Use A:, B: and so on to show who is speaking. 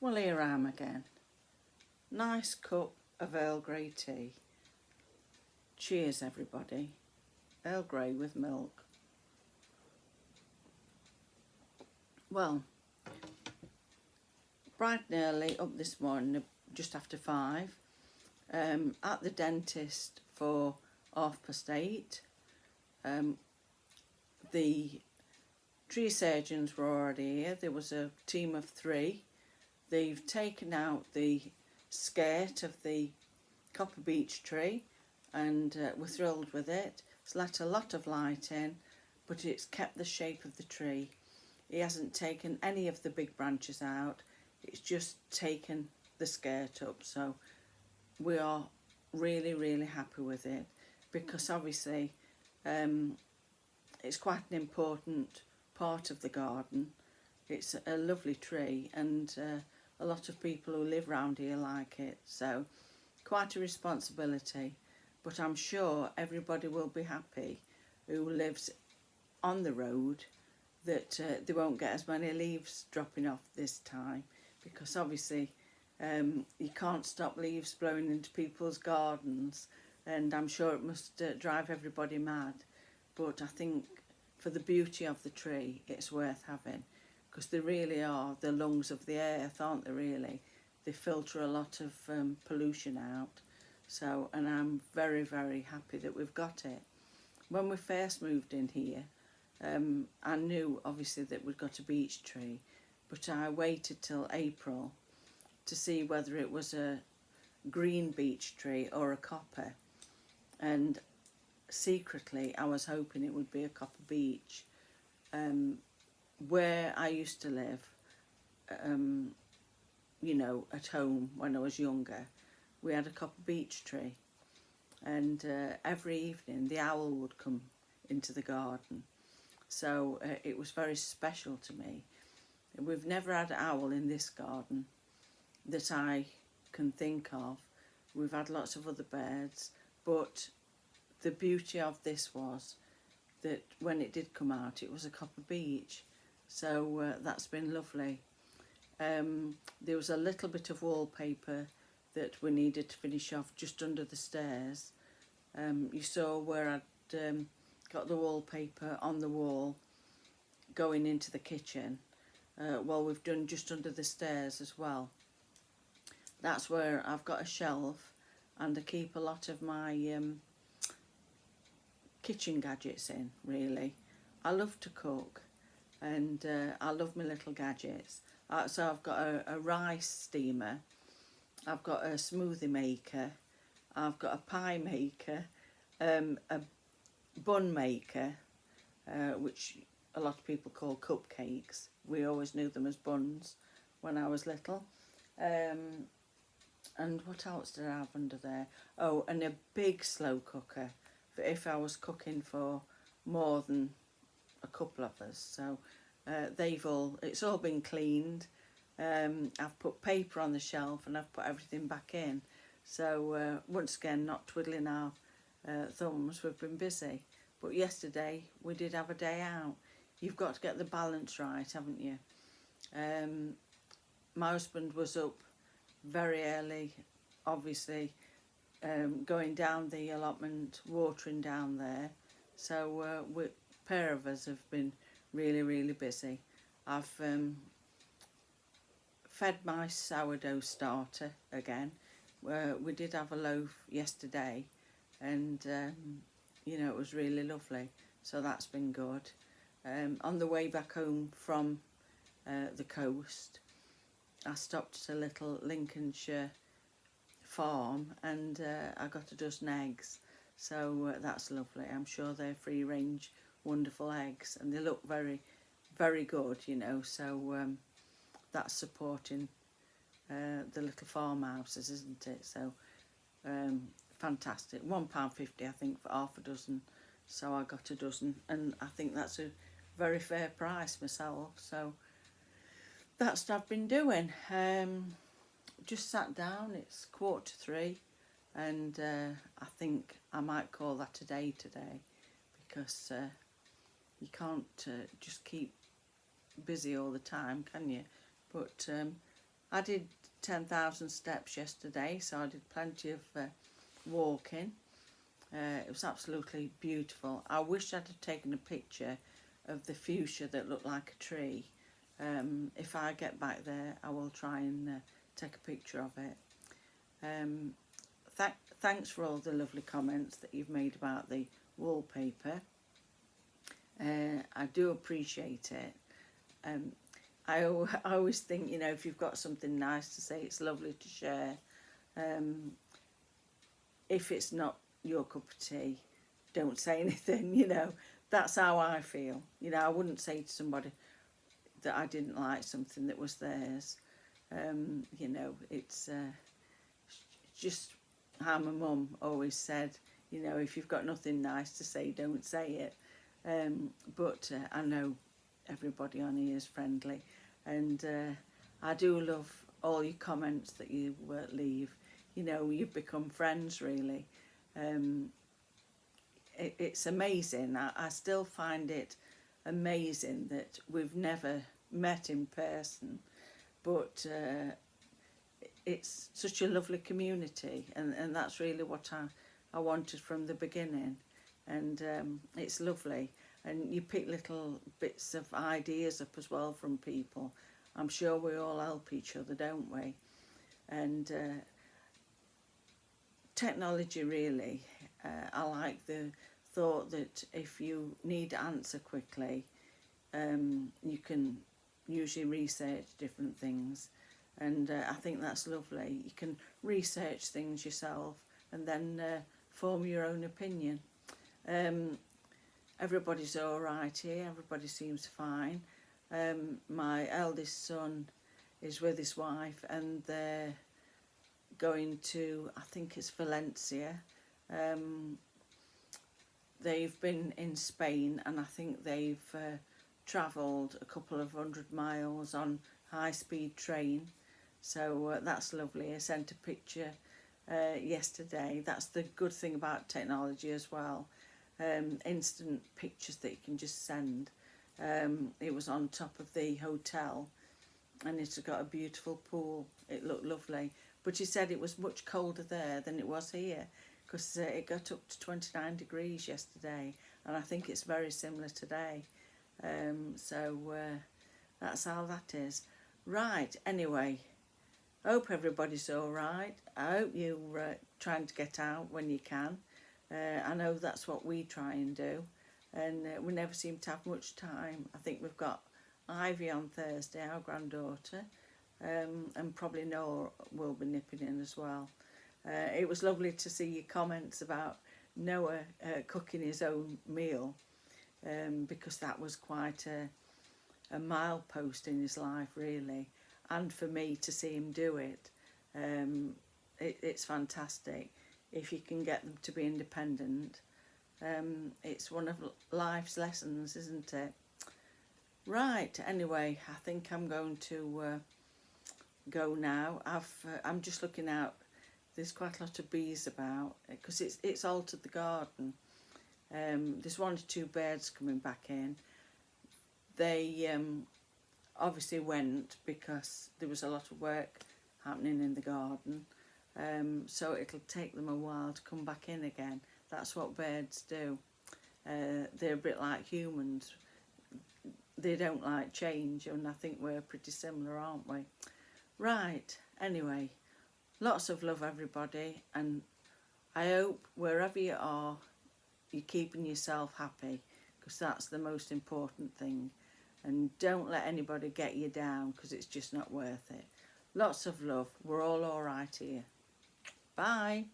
A: Well, here I am again. Nice cup of Earl Grey tea. Cheers, everybody. Earl Grey with milk. Well, bright and early, up this morning, just after 5. At the dentist for 8:30. The tree surgeons were already here. There was a team of 3. They've taken out the skirt of the copper beech tree, and we're thrilled with it. It's let a lot of light in, but it's kept the shape of the tree. He hasn't taken any of the big branches out. It's just taken the skirt up, so we are really happy with it, because obviously it's quite an important part of the garden. It's a lovely tree, and a lot of people who live round here like it, so quite a responsibility. But I'm sure everybody will be happy who lives on the road that they won't get as many leaves dropping off this time, because obviously you can't stop leaves blowing into people's gardens, and I'm sure it must drive everybody mad. But I think for the beauty of the tree, it's worth having, because they really are the lungs of the earth, aren't they, really? They filter a lot of pollution out. So, and I'm very happy that we've got it. When we first moved in here, I knew obviously that we'd got a beech tree, but I waited till April to see whether it was a green beech tree or a copper, and secretly I was hoping it would be a copper beech. Where I used to live, you know, at home when I was younger, we had a copper beech tree, and every evening the owl would come into the garden, so it was very special to me. We've never had an owl in this garden that I can think of. We've had lots of other birds, but the beauty of this was that when it did come out, it was a copper beech, so that's been lovely. There was a little bit of wallpaper that we needed to finish off just under the stairs. You saw where I'd got the wallpaper on the wall going into the kitchen. Well, we've done just under the stairs as well. That's where I've got a shelf, and I keep a lot of my kitchen gadgets in, really. I love to cook, and I love my little gadgets. So I've got a rice steamer, I've got a smoothie maker, I've got a pie maker, a bun maker, which a lot of people call cupcakes. We always knew them as buns when I was little. And what else did I have under there? Oh, and a big slow cooker for if I was cooking for more than a couple of us. So it's all been cleaned. I've put paper on the shelf, and I've put everything back in. So once again, not twiddling our thumbs, we've been busy. But yesterday we did have a day out. You've got to get the balance right, haven't you? My husband was up very early, obviously, going down the allotment, watering down there. So a pair of us have been really busy. I've fed my sourdough starter again. We did have a loaf yesterday, and you know, it was really lovely, so that's been good. On the way back home from the coast, I stopped at a little Lincolnshire farm, and I got a dozen eggs, so that's lovely. I'm sure they're free range wonderful eggs, and they look very good, you know, so that's supporting the little farmhouses, isn't it? So fantastic. £1.50 I think for half a dozen, so I got a dozen, and I think that's a very fair price myself. So that's what I've been doing. Just sat down. It's 2:45, and I think I might call that a day today, because you can't just keep busy all the time, can you? But I did 10,000 steps yesterday, so I did plenty of walking. It was absolutely beautiful. I wish I'd have taken a picture of the fuchsia that looked like a tree. If I get back there, I will try and take a picture of it. Thanks for all the lovely comments that you've made about the wallpaper. I do appreciate it. I always think, you know, if you've got something nice to say, it's lovely to share. If it's not your cup of tea, don't say anything, you know. That's how I feel. You know, I wouldn't say to somebody that I didn't like something that was theirs. You know, it's just how my mum always said, you know, if you've got nothing nice to say, don't say it. But I know everybody on here is friendly, and I do love all your comments that you leave. You know, you've become friends, really. It's amazing. I still find it amazing that we've never met in person, but it's such a lovely community, and that's really what I wanted from the beginning. And it's lovely, and you pick little bits of ideas up as well from people. I'm sure we all help each other, don't we? And technology, really, I like the thought that if you need to answer quickly, you can usually research different things, and I think that's lovely. You can research things yourself and then form your own opinion. Everybody's all right here. Everybody seems fine. My eldest son is with his wife, and they're going to, I think it's Valencia. They've been in Spain, and I think they've travelled a couple of 100 miles on high-speed train. So that's lovely. I sent a picture yesterday. That's the good thing about technology as well. Instant pictures that you can just send. It was on top of the hotel, and it's got a beautiful pool. It looked lovely, but he said it was much colder there than it was here, because it got up to 29 degrees yesterday, and I think it's very similar today. So that's how that is. Right, anyway, I hope everybody's all right. I hope you're trying to get out when you can. I know that's what we try and do, and we never seem to have much time. I think we've got Ivy on Thursday, our granddaughter, and probably Noah will be nipping in as well. It was lovely to see your comments about Noah cooking his own meal, because that was quite a milepost in his life, really, and for me to see him do it, it's fantastic. If you can get them to be independent, it's one of life's lessons, isn't it? Right, anyway, I think I'm going to go now. I'm just looking out. There's quite a lot of bees about, because it's altered the garden. There's 1 or 2 birds coming back in. They obviously went because there was a lot of work happening in the garden. So it'll take them a while to come back in again. That's what birds do. They're a bit like humans. They don't like change, and I think we're pretty similar, aren't we? Right, anyway, lots of love, everybody, and I hope wherever you are, you're keeping yourself happy, because that's the most important thing. And don't let anybody get you down, because it's just not worth it. Lots of love. We're all right here. Bye.